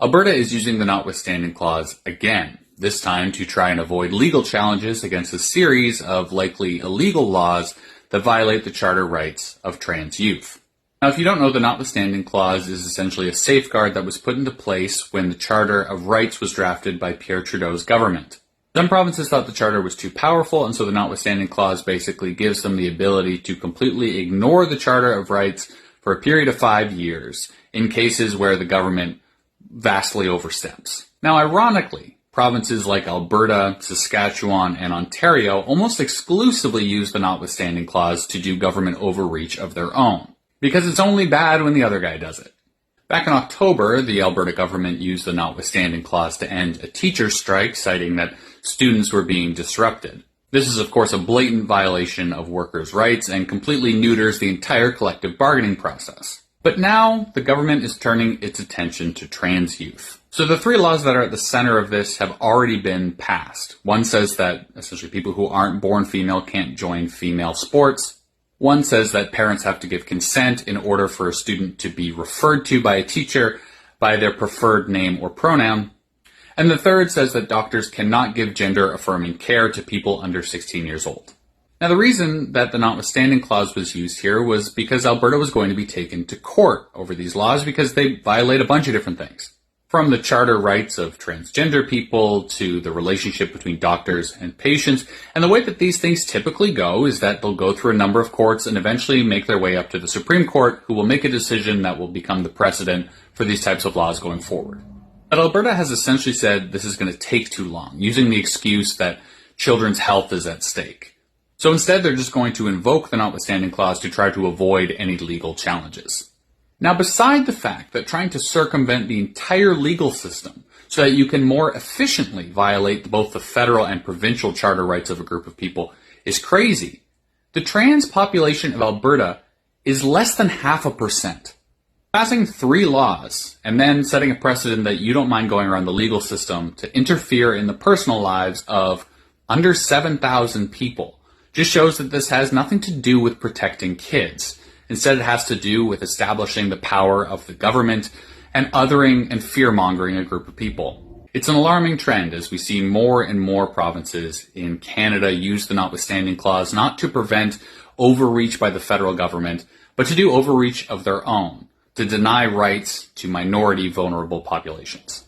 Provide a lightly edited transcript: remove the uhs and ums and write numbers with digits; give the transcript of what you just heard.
Alberta is using the notwithstanding clause again, this time to try and avoid legal challenges against a series of likely illegal laws that violate the charter rights of trans youth. Now, if you don't know, the notwithstanding clause is essentially a safeguard that was put into place when the Charter of Rights was drafted by Pierre Trudeau's government. Some provinces thought the charter was too powerful, and so the notwithstanding clause basically gives them the ability to completely ignore the Charter of Rights for a period of 5 years in cases where the government vastly oversteps. Now, ironically, provinces like Alberta, Saskatchewan, and Ontario almost exclusively use the notwithstanding clause to do government overreach of their own, because it's only bad when the other guy does it. Back in October, the Alberta government used the notwithstanding clause to end a teacher's strike, citing that students were being disrupted. This is, of course, a blatant violation of workers' rights and completely neuters the entire collective bargaining process. But now, the government is turning its attention to trans youth. So the 3 laws that are at the center of this have already been passed. One says that essentially people who aren't born female can't join female sports. One says that parents have to give consent in order for a student to be referred to by a teacher by their preferred name or pronoun. And the third says that doctors cannot give gender-affirming care to people under 16 years old. Now, the reason that the notwithstanding clause was used here was because Alberta was going to be taken to court over these laws because they violate a bunch of different things. From the charter rights of transgender people to the relationship between doctors and patients. And the way that these things typically go is that they'll go through a number of courts and eventually make their way up to the Supreme Court, who will make a decision that will become the precedent for these types of laws going forward. But Alberta has essentially said this is going to take too long, using the excuse that children's health is at stake. So instead, they're just going to invoke the notwithstanding clause to try to avoid any legal challenges. Now, beside the fact that trying to circumvent the entire legal system so that you can more efficiently violate both the federal and provincial charter rights of a group of people is crazy, the trans population of Alberta is less than 0.5%. Passing 3 laws and then setting a precedent that you don't mind going around the legal system to interfere in the personal lives of under 7,000 people just shows that this has nothing to do with protecting kids. Instead, it has to do with establishing the power of the government and othering and fear-mongering a group of people. It's an alarming trend as we see more and more provinces in Canada use the notwithstanding clause not to prevent overreach by the federal government, but to do overreach of their own, to deny rights to minority vulnerable populations.